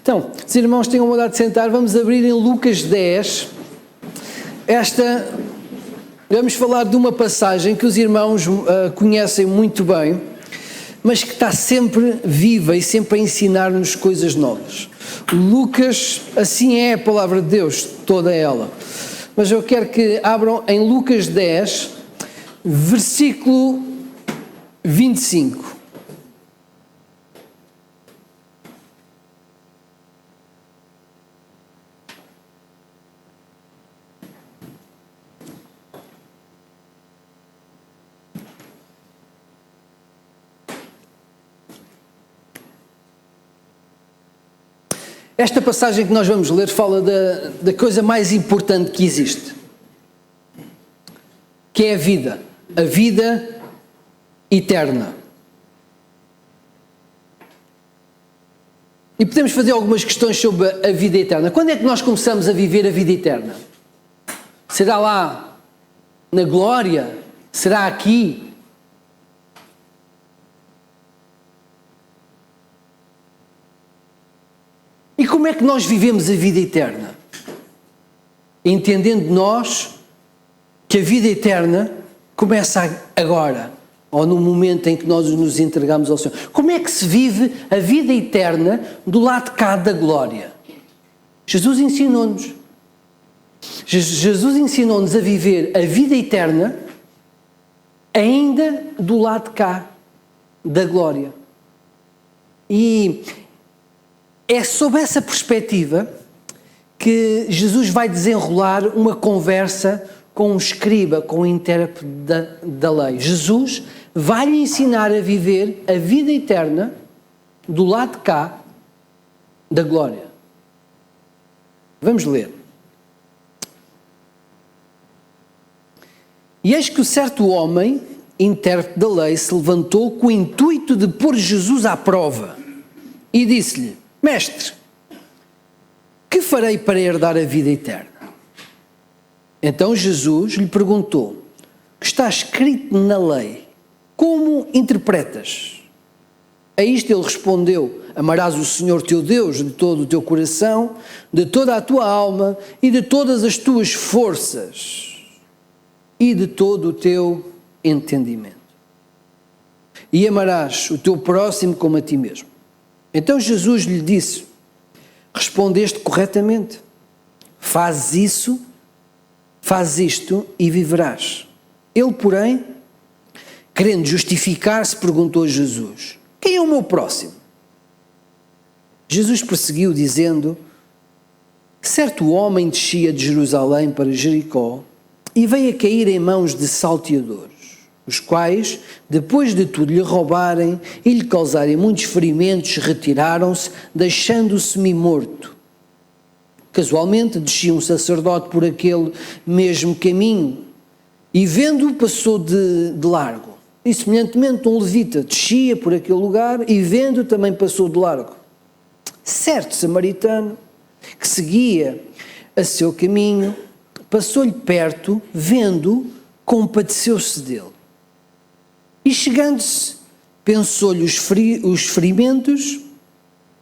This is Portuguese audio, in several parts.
Então, os irmãos tenham vontade de sentar, vamos abrir em Lucas 10. Vamos falar de uma passagem que os irmãos conhecem muito bem, mas que está sempre viva e sempre a ensinar-nos coisas novas. Lucas, assim é a palavra de Deus, toda ela. Mas eu quero que abram em Lucas 10, versículo 25. Esta passagem que nós vamos ler fala da coisa mais importante que existe, que é a vida eterna. E podemos fazer algumas questões sobre a vida eterna. Quando é que nós começamos a viver a vida eterna? Será lá na glória? Será aqui? E como é que nós vivemos a vida eterna? Entendendo nós que a vida eterna começa agora, ou no momento em que nós nos entregamos ao Senhor. Como é que se vive a vida eterna do lado de cá da glória? Jesus ensinou-nos. Jesus ensinou-nos a viver a vida eterna ainda do lado de cá da glória. E é sob essa perspectiva que Jesus vai desenrolar uma conversa com um escriba, com um intérprete da lei. Jesus vai lhe ensinar a viver a vida eterna do lado de cá da glória. Vamos ler. E eis que certo homem, intérprete da lei, se levantou com o intuito de pôr Jesus à prova e disse-lhe: Mestre, que farei para herdar a vida eterna? Então Jesus lhe perguntou: que está escrito na lei, como interpretas? A isto ele respondeu: amarás o Senhor teu Deus de todo o teu coração, de toda a tua alma e de todas as tuas forças e de todo o teu entendimento. E amarás o teu próximo como a ti mesmo. Então Jesus lhe disse: respondeste corretamente, faz isto e viverás. Ele, porém, querendo justificar-se, perguntou a Jesus: quem é o meu próximo? Jesus prosseguiu dizendo: certo homem descia de Jerusalém para Jericó e veio a cair em mãos de salteadores, os quais, depois de tudo lhe roubarem e lhe causarem muitos ferimentos, retiraram-se, deixando-o semi-morto. Casualmente descia um sacerdote por aquele mesmo caminho e, vendo-o, passou de largo. E semelhantemente um levita descia por aquele lugar e, vendo-o, também passou de largo. Certo samaritano, que seguia a seu caminho, passou-lhe perto, vendo-o, compadeceu-se dele. E chegando-se, pensou-lhe os ferimentos,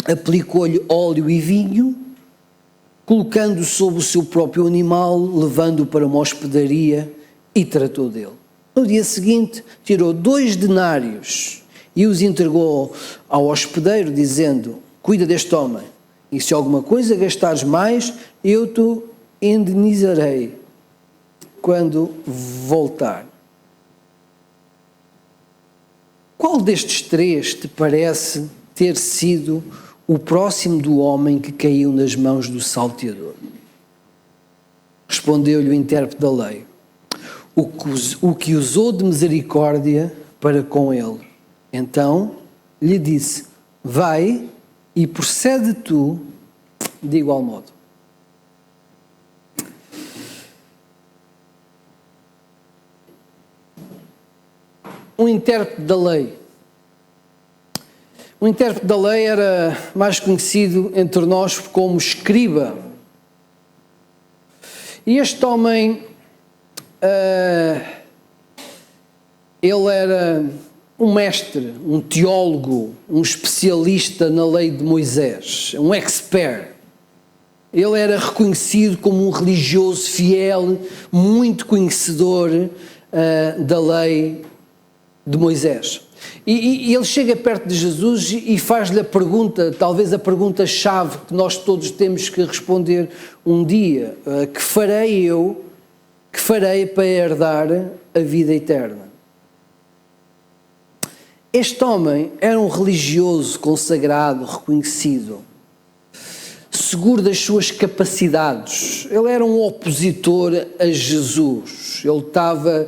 aplicou-lhe óleo e vinho, colocando-o sobre o seu próprio animal, levando-o para uma hospedaria e tratou dele. No dia seguinte, tirou 2 denários e os entregou ao hospedeiro, dizendo: cuida deste homem, e se alguma coisa gastares mais, eu te indenizarei quando voltar. Qual destes 3 te parece ter sido o próximo do homem que caiu nas mãos do salteador? Respondeu-lhe o intérprete da lei: o que usou de misericórdia para com ele. Então lhe disse: vai e procede tu de igual modo. Um intérprete da lei. O intérprete da lei era mais conhecido entre nós como escriba. E este homem, ele era um mestre, um teólogo, um especialista na lei de Moisés, um expert. Ele era reconhecido como um religioso fiel, muito conhecedor da lei de Moisés. E ele chega perto de Jesus e faz-lhe a pergunta, talvez a pergunta-chave que nós todos temos que responder um dia: que farei eu, que farei para herdar a vida eterna? Este homem era um religioso consagrado, reconhecido, seguro das suas capacidades. Ele era um opositor a Jesus. Ele estava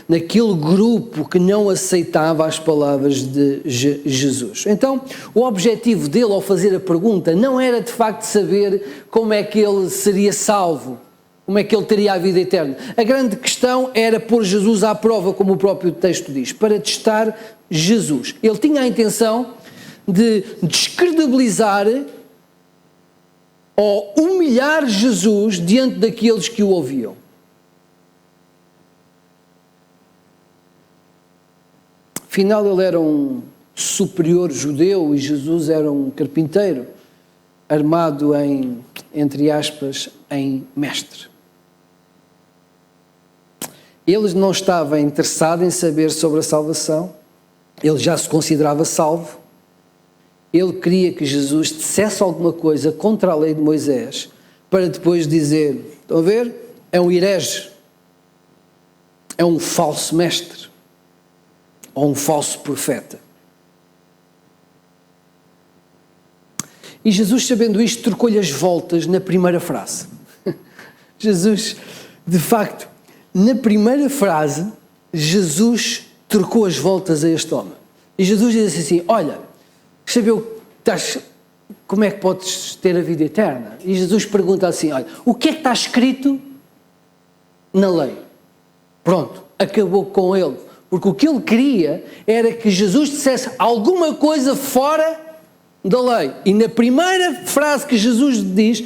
naquele grupo que não aceitava as palavras de Jesus. Então, o objetivo dele ao fazer a pergunta não era de facto saber como é que ele seria salvo, como é que ele teria a vida eterna. A grande questão era pôr Jesus à prova, como o próprio texto diz, para testar Jesus. Ele tinha a intenção de descredibilizar ou humilhar Jesus diante daqueles que o ouviam. Afinal, ele era um superior judeu e Jesus era um carpinteiro, armado em, entre aspas, em mestre. Ele não estava interessado em saber sobre a salvação, ele já se considerava salvo. Ele queria que Jesus dissesse alguma coisa contra a lei de Moisés, para depois dizer: estão a ver? É um herege, é um falso mestre, ou um falso profeta. E Jesus, sabendo isto, trocou-lhe as voltas na primeira frase. Jesus, de facto, na primeira frase, Jesus trocou as voltas a este homem. E Jesus disse assim: olha, sabeu, como é que podes ter a vida eterna? E Jesus pergunta assim: olha, o que é que está escrito na lei? Pronto, acabou com ele. Porque o que ele queria era que Jesus dissesse alguma coisa fora da lei. E na primeira frase que Jesus diz,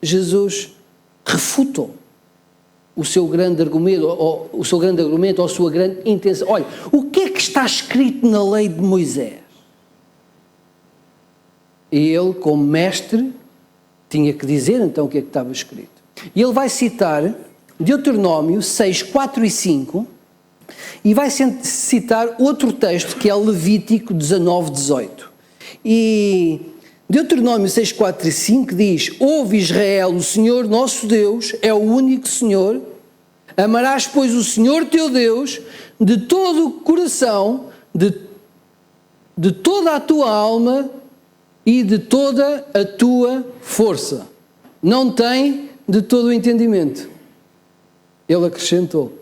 Jesus refutou o seu grande argumento, ou a sua grande intenção. Olha, o que é que está escrito na lei de Moisés? E ele, como mestre, tinha que dizer então o que é que estava escrito. E ele vai citar Deuteronômio 6, 4 e 5, e vai citar outro texto que é Levítico 19, 18. E Deuteronômio 6, 4 e 5 diz: ouve Israel, o Senhor nosso Deus é o único Senhor, amarás pois o Senhor teu Deus de todo o coração, de toda a tua alma e de toda a tua força. Não tem de todo o entendimento. Ele acrescentou.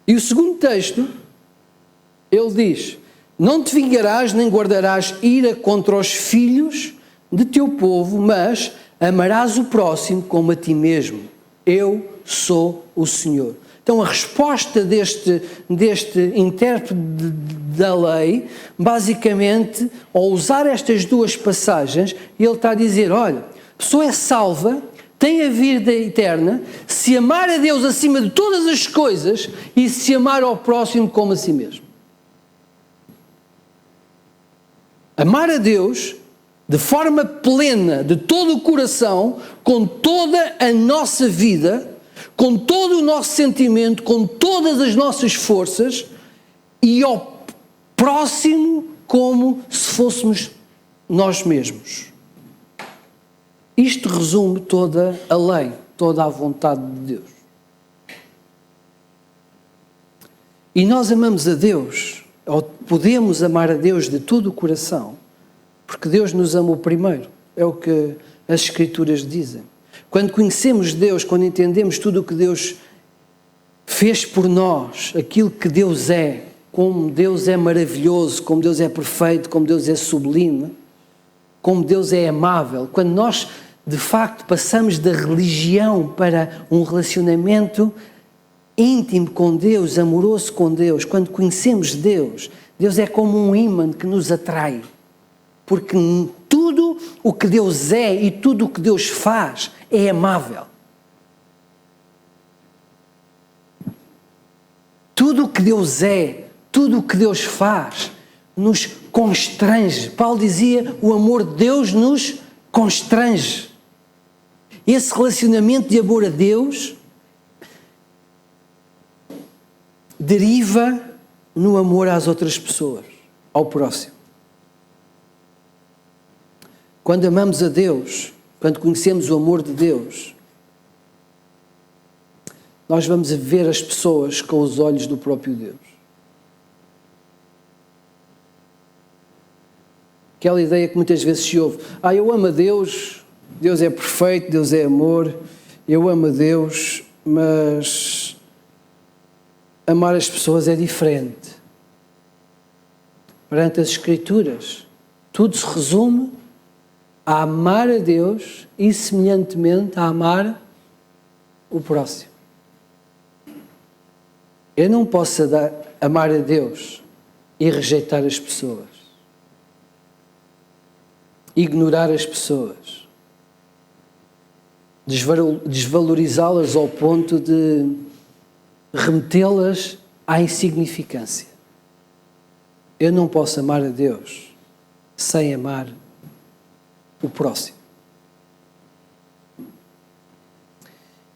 E o segundo texto, ele diz: não te vingarás nem guardarás ira contra os filhos de teu povo, mas amarás o próximo como a ti mesmo. Eu sou o Senhor. Então a resposta deste intérprete da lei, basicamente, ao usar estas duas passagens, ele está a dizer: olha, a pessoa é salva, tem a vida eterna, se amar a Deus acima de todas as coisas e se amar ao próximo como a si mesmo. Amar a Deus de forma plena, de todo o coração, com toda a nossa vida, com todo o nosso sentimento, com todas as nossas forças, e ao próximo como se fôssemos nós mesmos. Isto resume toda a lei, toda a vontade de Deus. E nós amamos a Deus, ou podemos amar a Deus de todo o coração, porque Deus nos amou primeiro. É o que as Escrituras dizem. Quando conhecemos Deus, quando entendemos tudo o que Deus fez por nós, aquilo que Deus é, como Deus é maravilhoso, como Deus é perfeito, como Deus é sublime, como Deus é amável, quando nós de facto passamos da religião para um relacionamento íntimo com Deus, amoroso com Deus, quando conhecemos Deus, Deus é como um ímã que nos atrai, porque tudo o que Deus é e tudo o que Deus faz é amável. Tudo o que Deus é, tudo o que Deus faz, nos constrange. Paulo dizia, o amor de Deus nos constrange. Esse relacionamento de amor a Deus deriva no amor às outras pessoas, ao próximo. Quando amamos a Deus, quando conhecemos o amor de Deus, nós vamos ver as pessoas com os olhos do próprio Deus. Aquela ideia que muitas vezes se ouve, eu amo a Deus, Deus é perfeito, Deus é amor, eu amo a Deus, mas amar as pessoas é diferente. Perante as Escrituras, tudo se resume a amar a Deus e, semelhantemente, a amar o próximo. Eu não posso amar a Deus e rejeitar as pessoas, ignorar as pessoas, desvalorizá-las ao ponto de remetê-las à insignificância. Eu não posso amar a Deus sem amar o próximo.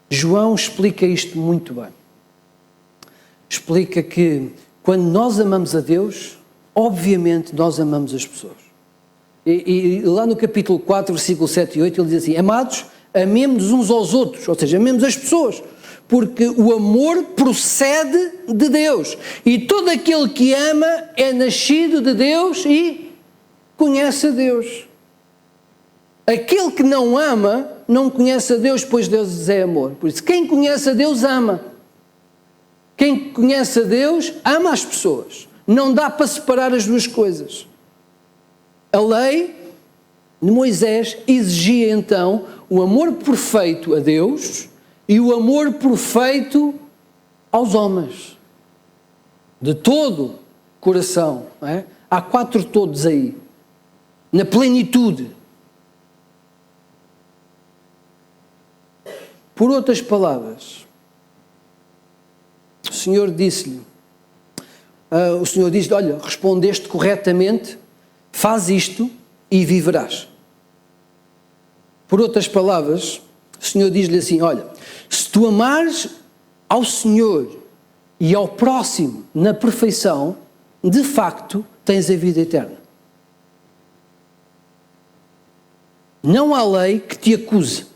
João explica isto muito bem. Explica que quando nós amamos a Deus, obviamente nós amamos as pessoas. E lá no capítulo 4, versículo 7 e 8, ele diz assim, amados, amemos uns aos outros, ou seja, amemos as pessoas, porque o amor procede de Deus. E todo aquele que ama é nascido de Deus e conhece a Deus. Aquele que não ama, não conhece a Deus, pois Deus é amor. Por isso, quem conhece a Deus, ama. Quem conhece a Deus, ama as pessoas. Não dá para separar as duas coisas. A lei de Moisés exigia, então, o amor perfeito a Deus e o amor perfeito aos homens. De todo coração. Não é? Há 4 todos aí. Na plenitude. Por outras palavras, o Senhor disse-lhe, olha, respondeste corretamente, faz isto e viverás. Por outras palavras, o Senhor diz-lhe assim, olha, se tu amares ao Senhor e ao próximo na perfeição, de facto tens a vida eterna. Não há lei que te acuse.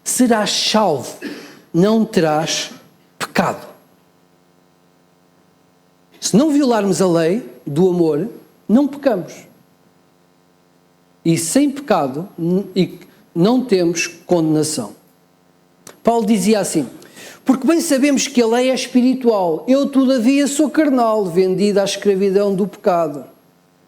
Serás salvo, não terás pecado. Se não violarmos a lei do amor, não pecamos. E sem pecado não temos condenação. Paulo dizia assim, porque bem sabemos que a lei é espiritual, eu todavia sou carnal, vendido à escravidão do pecado.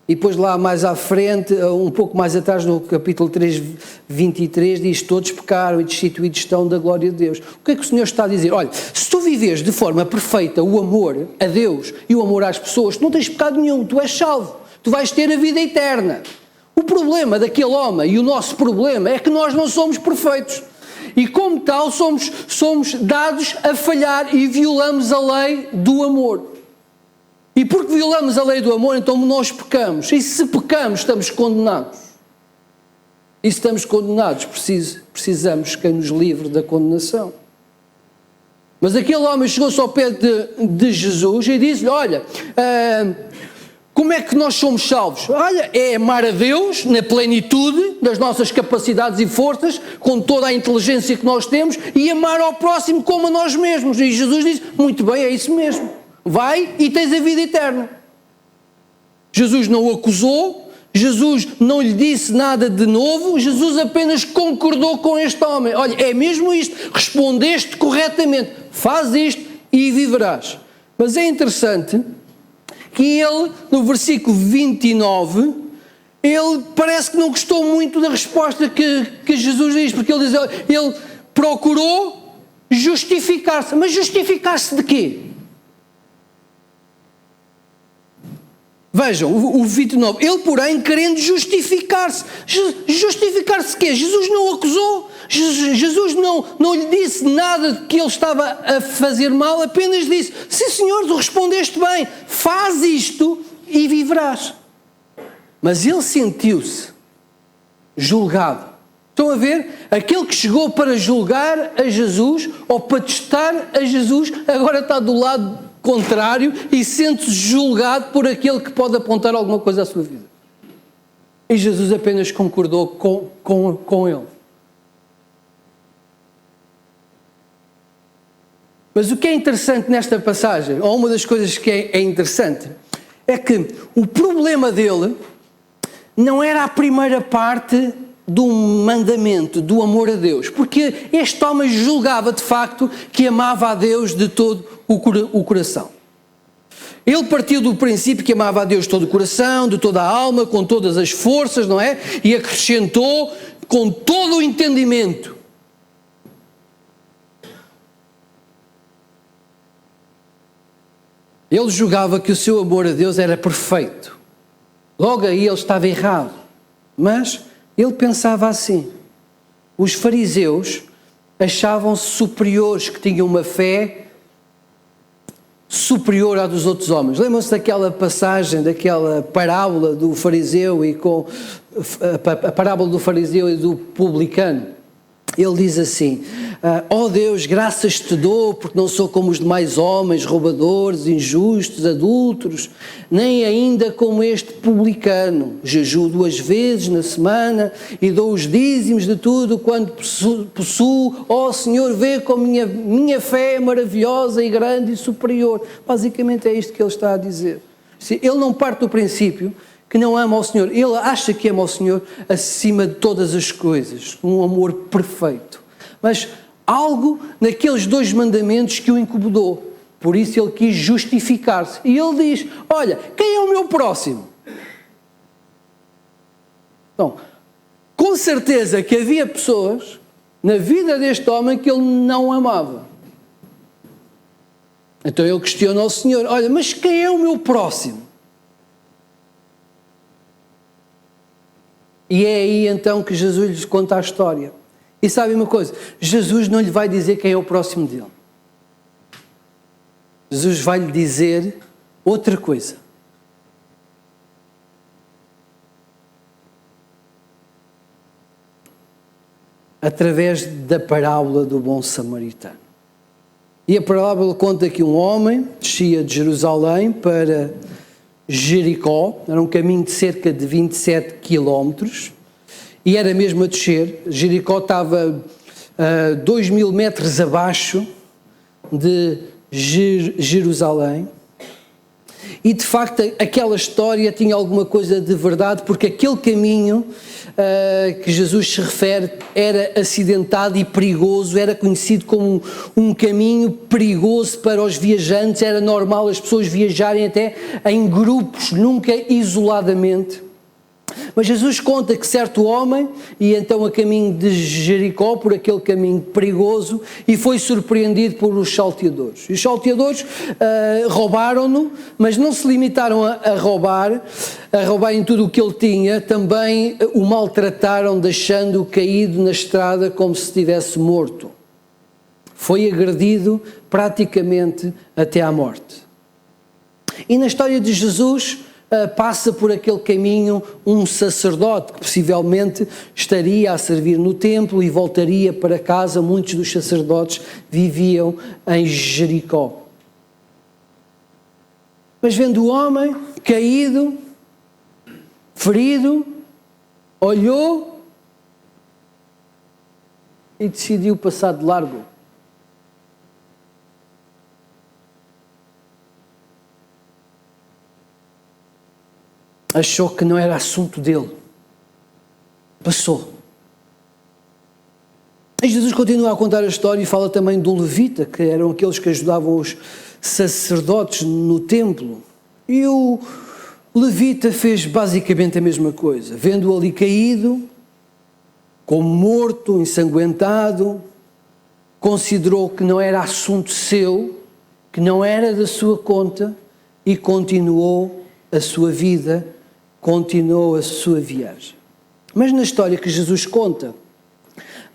E depois lá mais à frente, um pouco mais atrás, no capítulo 3, 23, diz, todos pecaram e destituídos estão da glória de Deus. O que é que o Senhor está a dizer? Olha, se tu viveres de forma perfeita o amor a Deus e o amor às pessoas, tu não tens pecado nenhum, tu és salvo, tu vais ter a vida eterna. O problema daquele homem e o nosso problema é que nós não somos perfeitos. E como tal somos dados a falhar e violamos a lei do amor. E porque violamos a lei do amor, então nós pecamos. E se pecamos, estamos condenados. E se estamos condenados, precisamos que nos livre da condenação. Mas aquele homem chegou-se ao pé de Jesus e disse-lhe, olha, como é que nós somos salvos? Olha, é amar a Deus na plenitude das nossas capacidades e forças, com toda a inteligência que nós temos, e amar ao próximo como a nós mesmos. E Jesus disse, muito bem, é isso mesmo. Vai e tens a vida eterna. Jesus não o acusou, Jesus não lhe disse nada de novo, Jesus apenas concordou com este homem. Olha, é mesmo isto, respondeste corretamente, faz isto e viverás. Mas é interessante que ele, no versículo 29, ele parece que não gostou muito da resposta que Jesus diz, porque ele diz, ele procurou justificar-se. Mas justificar-se de quê? Vejam, o 29. Ele, porém, querendo justificar-se. Justificar-se quê? Jesus não o acusou. Jesus não lhe disse nada de que ele estava a fazer mal, apenas disse: sim, senhor, tu respondeste bem, faz isto e viverás. Mas ele sentiu-se julgado. Estão a ver? Aquele que chegou para julgar a Jesus ou para testar a Jesus, agora está do lado contrário e sente-se julgado por aquele que pode apontar alguma coisa à sua vida. E Jesus apenas concordou com ele. Mas o que é interessante nesta passagem, ou uma das coisas que é interessante, é que o problema dele não era a primeira parte do mandamento, do amor a Deus, porque este homem julgava de facto que amava a Deus de todo o coração. Ele partiu do princípio que amava a Deus de todo o coração, de toda a alma, com todas as forças, não é? E acrescentou com todo o entendimento. Ele julgava que o seu amor a Deus era perfeito. Logo aí ele estava errado. Mas ele pensava assim. Os fariseus achavam-se superiores, que tinham uma fé superior à dos outros homens. Lembram-se daquela passagem, daquela parábola do fariseu e com a parábola do fariseu e do publicano? Ele diz assim: ó Deus, graças te dou porque não sou como os demais homens, roubadores, injustos, adúlteros, nem ainda como este publicano. Jejuo 2 vezes na semana e dou os dízimos de tudo quanto possuo. Ó Senhor, vê como minha fé é maravilhosa e grande e superior. Basicamente é isto que ele está a dizer. Ele não parte do princípio que não ama ao Senhor. Ele acha que ama ao Senhor acima de todas as coisas. Um amor perfeito. Mas algo naqueles 2 mandamentos que o incomodou. Por isso ele quis justificar-se. E ele diz: olha, quem é o meu próximo? Então, com certeza que havia pessoas na vida deste homem que ele não amava. Então ele questiona ao Senhor: olha, mas quem é o meu próximo? E é aí então que Jesus lhes conta a história. E sabe uma coisa? Jesus não lhe vai dizer quem é o próximo dele. Jesus vai lhe dizer outra coisa. Através da parábola do bom samaritano. E a parábola conta que um homem descia de Jerusalém para Jericó, era um caminho de cerca de 27 quilómetros, e era mesmo a descer. Jericó estava a 2.000 metros abaixo de Jerusalém, e de facto aquela história tinha alguma coisa de verdade, porque aquele caminho que Jesus se refere era acidentado e perigoso, era conhecido como um caminho perigoso para os viajantes. Era normal as pessoas viajarem até em grupos, nunca isoladamente. Mas Jesus conta que certo homem ia então a caminho de Jericó, por aquele caminho perigoso, e foi surpreendido por os salteadores. E os salteadores roubaram-no, mas não se limitaram a roubar em tudo o que ele tinha, também o maltrataram, deixando-o caído na estrada como se estivesse morto. Foi agredido praticamente até à morte. E na história de Jesus passa por aquele caminho um sacerdote que possivelmente estaria a servir no templo e voltaria para casa. Muitos dos sacerdotes viviam em Jericó. Mas vendo o homem caído, ferido, olhou e decidiu passar de largo. Achou que não era assunto dele. Passou. E Jesus continua a contar a história e fala também do levita, que eram aqueles que ajudavam os sacerdotes no templo. E o levita fez basicamente a mesma coisa. Vendo-o ali caído, como morto, ensanguentado, considerou que não era assunto seu, que não era da sua conta, e continuou a sua vida, continuou a sua viagem. Mas na história que Jesus conta,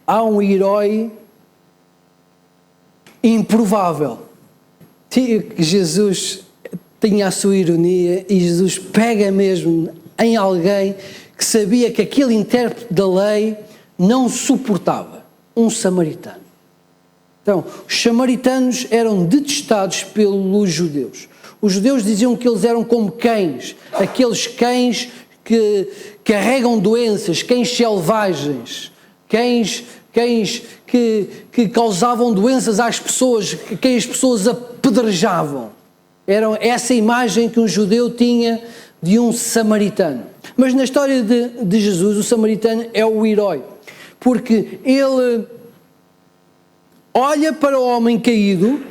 há um herói improvável. Jesus tinha a sua ironia e Jesus pega mesmo em alguém que sabia que aquele intérprete da lei não suportava, um samaritano. Então, os samaritanos eram detestados pelos judeus. Os judeus diziam que eles eram como cães, aqueles cães que carregam doenças, cães selvagens, cães que causavam doenças às pessoas, quem as pessoas apedrejavam. Era essa imagem que um judeu tinha de um samaritano. Mas na história de Jesus, o samaritano é o herói, porque ele olha para o homem caído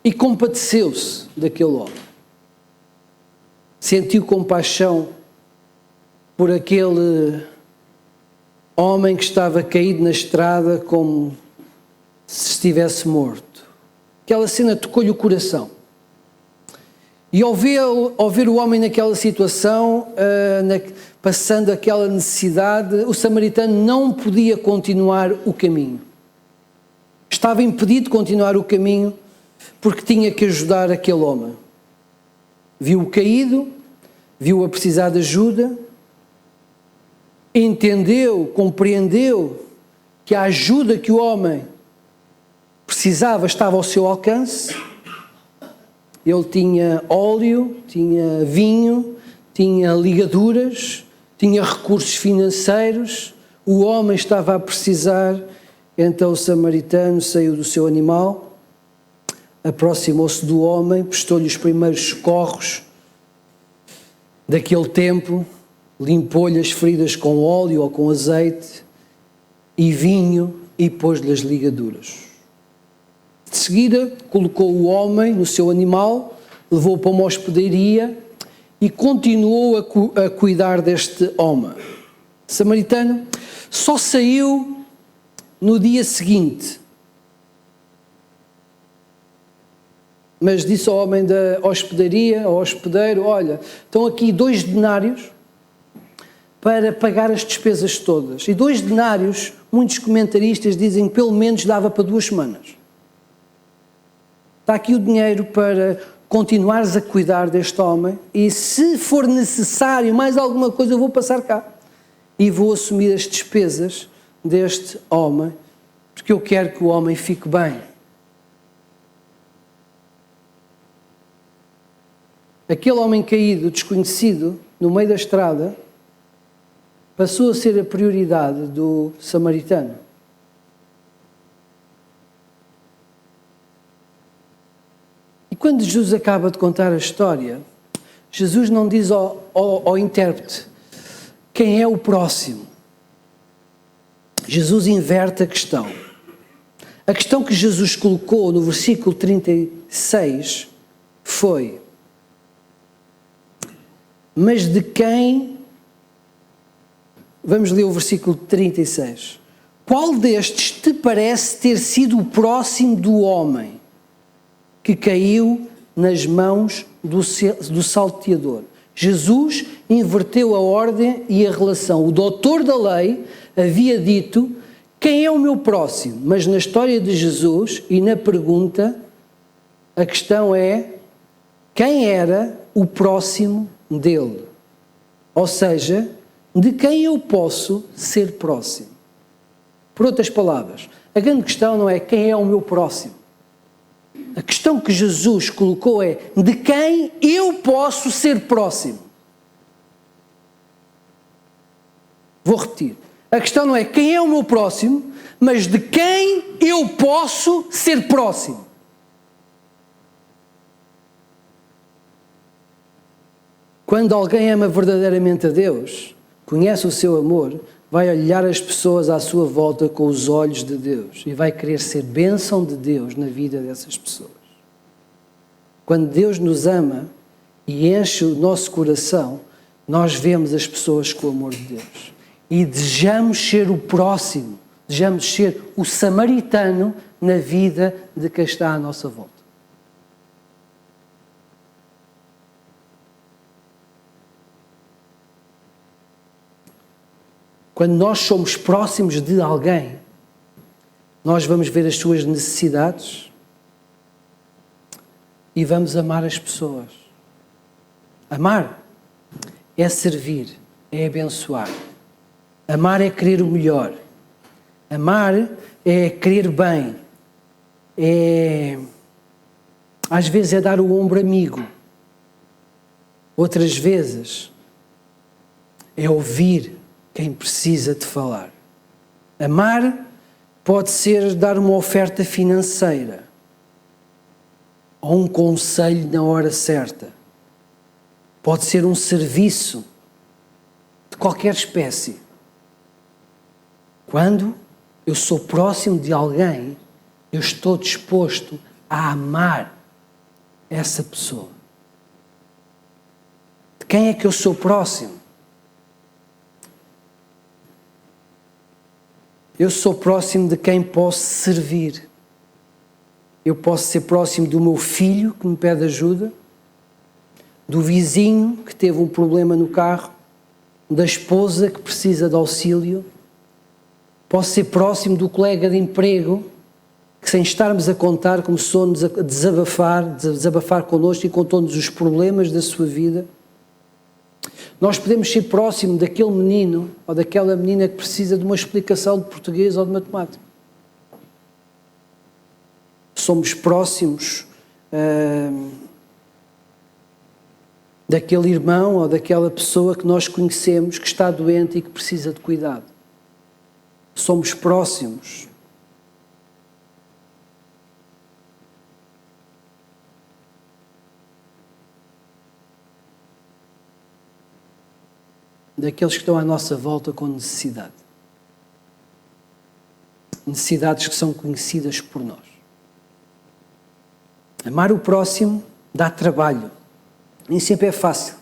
e compadeceu-se daquele homem. Sentiu compaixão por aquele homem que estava caído na estrada como se estivesse morto. Aquela cena tocou-lhe o coração. E ao ver o homem naquela situação, passando aquela necessidade, o samaritano não podia continuar o caminho. Estava impedido de continuar o caminho porque tinha que ajudar aquele homem. Viu-o caído, viu-o a precisar de ajuda, entendeu, compreendeu que a ajuda que o homem precisava estava ao seu alcance. Ele tinha óleo, tinha vinho, tinha ligaduras, tinha recursos financeiros, o homem estava a precisar, então o samaritano saiu do seu animal, aproximou-se do homem, prestou-lhe os primeiros socorros daquele tempo, limpou-lhe as feridas com óleo ou com azeite e vinho e pôs-lhe as ligaduras. De seguida, colocou o homem no seu animal, levou-o para uma hospedaria e continuou a cuidar deste homem. O samaritano só saiu no dia seguinte, mas disse ao homem da hospedaria, ao hospedeiro: olha, estão aqui 2 denários para pagar as despesas todas. E 2 denários, muitos comentaristas dizem que pelo menos dava para 2 semanas. Está aqui o dinheiro para continuares a cuidar deste homem e se for necessário mais alguma coisa eu vou passar cá e vou assumir as despesas deste homem, porque eu quero que o homem fique bem. Aquele homem caído, desconhecido, no meio da estrada, passou a ser a prioridade do samaritano. E quando Jesus acaba de contar a história, Jesus não diz ao intérprete quem é o próximo. Jesus inverte a questão. A questão que Jesus colocou no versículo 36 foi: mas de quem... Vamos ler o versículo 36. Qual destes te parece ter sido o próximo do homem que caiu nas mãos do salteador? Jesus inverteu a ordem e a relação. O doutor da lei havia dito: quem é o meu próximo? Mas na história de Jesus e na pergunta, a questão é: quem era o próximo dele? Ou seja, de quem eu posso ser próximo? Por outras palavras, a grande questão não é quem é o meu próximo. A questão que Jesus colocou é: de quem eu posso ser próximo? Vou repetir. A questão não é quem é o meu próximo, mas de quem eu posso ser próximo. Quando alguém ama verdadeiramente a Deus, conhece o seu amor, vai olhar as pessoas à sua volta com os olhos de Deus e vai querer ser bênção de Deus na vida dessas pessoas. Quando Deus nos ama e enche o nosso coração, nós vemos as pessoas com o amor de Deus e desejamos ser o próximo, desejamos ser o samaritano na vida de quem está à nossa volta. Quando nós somos próximos de alguém, nós vamos ver as suas necessidades e vamos amar as pessoas. Amar é servir, é abençoar. Amar é querer o melhor. Amar é querer bem. Às vezes é dar o ombro amigo. Outras vezes é ouvir quem precisa de falar. Amar pode ser dar uma oferta financeira ou um conselho na hora certa. Pode ser um serviço de qualquer espécie. Quando eu sou próximo de alguém, eu estou disposto a amar essa pessoa. De quem é que eu sou próximo? Eu sou próximo de quem posso servir. Eu posso ser próximo do meu filho que me pede ajuda, do vizinho que teve um problema no carro, da esposa que precisa de auxílio. Posso ser próximo do colega de emprego que, sem estarmos a contar, começou-nos a desabafar connosco e contou-nos os problemas da sua vida. Nós podemos ser próximo daquele menino ou daquela menina que precisa de uma explicação de português ou de matemática. Somos próximos daquele irmão ou daquela pessoa que nós conhecemos que está doente e que precisa de cuidado. Somos próximos daqueles que estão à nossa volta com necessidade. Necessidades que são conhecidas por nós. Amar o próximo dá trabalho. Nem sempre é fácil.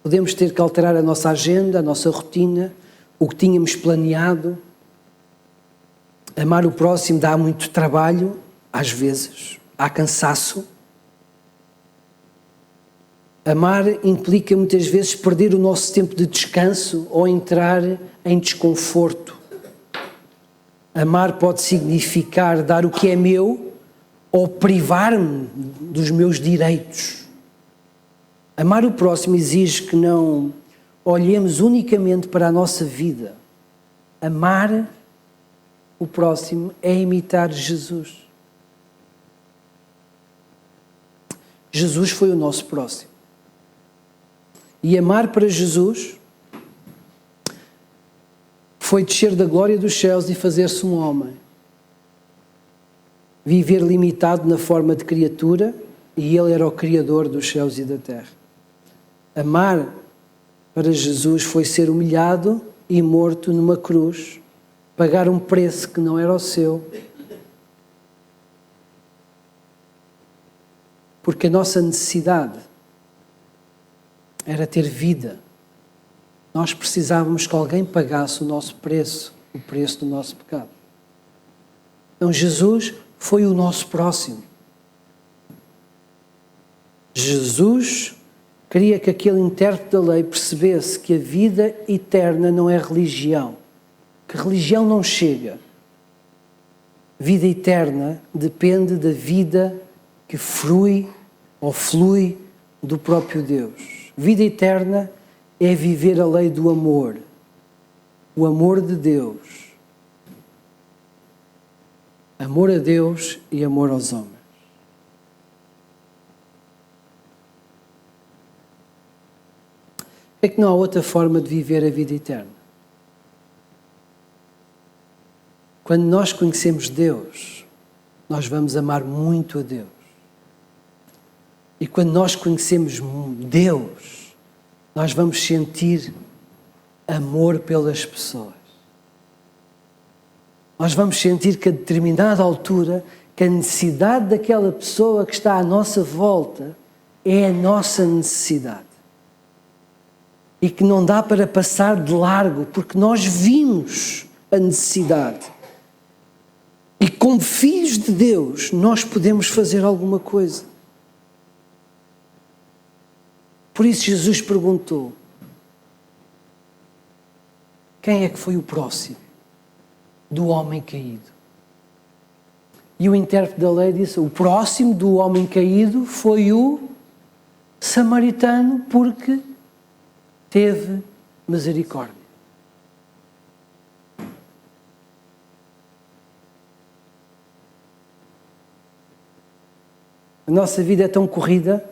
Podemos ter que alterar a nossa agenda, a nossa rotina, o que tínhamos planeado. Amar o próximo dá muito trabalho, às vezes. Há cansaço. Amar implica muitas vezes perder o nosso tempo de descanso ou entrar em desconforto. Amar pode significar dar o que é meu ou privar-me dos meus direitos. Amar o próximo exige que não olhemos unicamente para a nossa vida. Amar o próximo é imitar Jesus. Jesus foi o nosso próximo. E amar para Jesus foi descer da glória dos céus e fazer-se um homem. Viver limitado na forma de criatura, e ele era o Criador dos céus e da terra. Amar para Jesus foi ser humilhado e morto numa cruz, pagar um preço que não era o seu, porque a nossa necessidade era ter vida. Nós precisávamos que alguém pagasse o nosso preço, o preço do nosso pecado. Então Jesus foi o nosso próximo. Jesus queria que aquele intérprete da lei percebesse que a vida eterna não é religião, que religião não chega. Vida eterna depende da vida que flui do próprio Deus. Vida eterna é viver a lei do amor, o amor de Deus. Amor a Deus e amor aos homens. É que não há outra forma de viver a vida eterna. Quando nós conhecemos Deus, nós vamos amar muito a Deus. E quando nós conhecemos Deus, nós vamos sentir amor pelas pessoas. Nós vamos sentir que a determinada altura, que a necessidade daquela pessoa que está à nossa volta é a nossa necessidade. E que não dá para passar de largo, porque nós vimos a necessidade. E como filhos de Deus, nós podemos fazer alguma coisa. Por isso Jesus perguntou: quem é que foi o próximo do homem caído? E o intérprete da lei disse, o próximo do homem caído foi o samaritano, porque teve misericórdia. A nossa vida é tão corrida,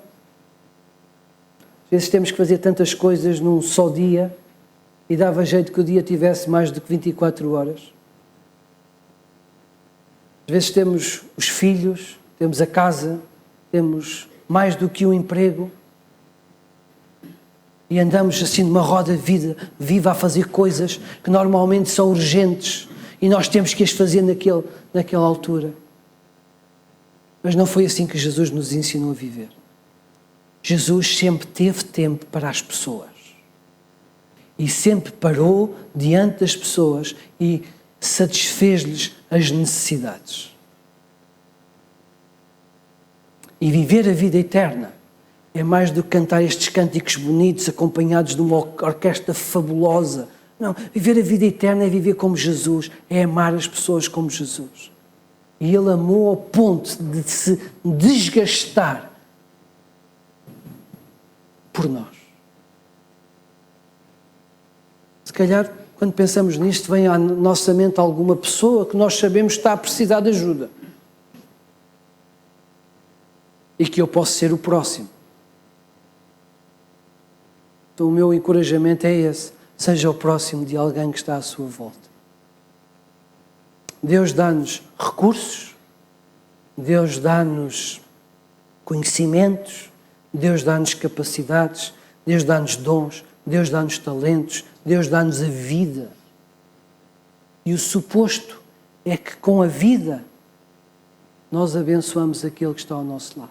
às vezes temos que fazer tantas coisas num só dia e dava jeito que o dia tivesse mais do que 24 horas. Às vezes temos os filhos, temos a casa, temos mais do que um emprego e andamos assim numa roda viva a fazer coisas que normalmente são urgentes e nós temos que as fazer naquela altura. Mas não foi assim que Jesus nos ensinou a viver. Jesus sempre teve tempo para as pessoas. E sempre parou diante das pessoas e satisfez-lhes as necessidades. E viver a vida eterna é mais do que cantar estes cânticos bonitos acompanhados de uma orquestra fabulosa. Não, viver a vida eterna é viver como Jesus, é amar as pessoas como Jesus. E Ele amou ao ponto de se desgastar por nós. Se calhar, quando pensamos nisto, vem à nossa mente alguma pessoa que nós sabemos que está a precisar de ajuda. E que eu posso ser o próximo. Então o meu encorajamento é esse. Seja o próximo de alguém que está à sua volta. Deus dá-nos recursos, Deus dá-nos conhecimentos, Deus dá-nos capacidades, Deus dá-nos dons, Deus dá-nos talentos, Deus dá-nos a vida. E o suposto é que com a vida nós abençoamos aquele que está ao nosso lado.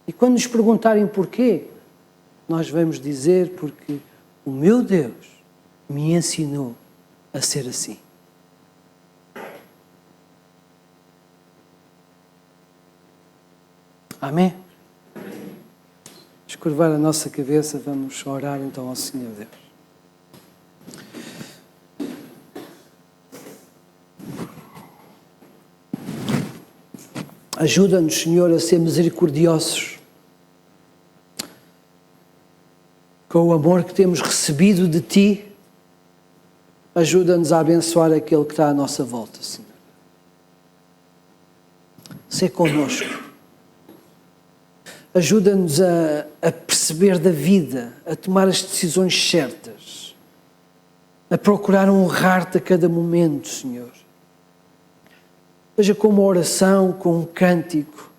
E quando nos perguntarem porquê, nós vamos dizer porque o meu Deus me ensinou a ser assim. Amém? Vamos curvar a nossa cabeça, vamos orar então ao Senhor Deus. Ajuda-nos, Senhor, a ser misericordiosos com o amor que temos recebido de Ti. Ajuda-nos a abençoar aquele que está à nossa volta, Senhor. Sê connosco. Ajuda-nos a perceber da vida, a tomar as decisões certas, a procurar honrar-te a cada momento, Senhor. Seja com uma oração, com um cântico,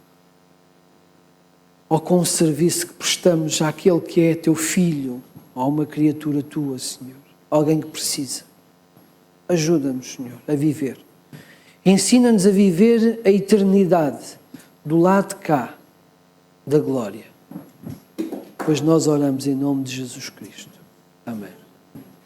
ou com um serviço que prestamos àquele que é teu filho, ou uma criatura tua, Senhor, alguém que precisa. Ajuda-nos, Senhor, a viver. Ensina-nos a viver a eternidade do lado de cá da glória. Pois nós oramos em nome de Jesus Cristo.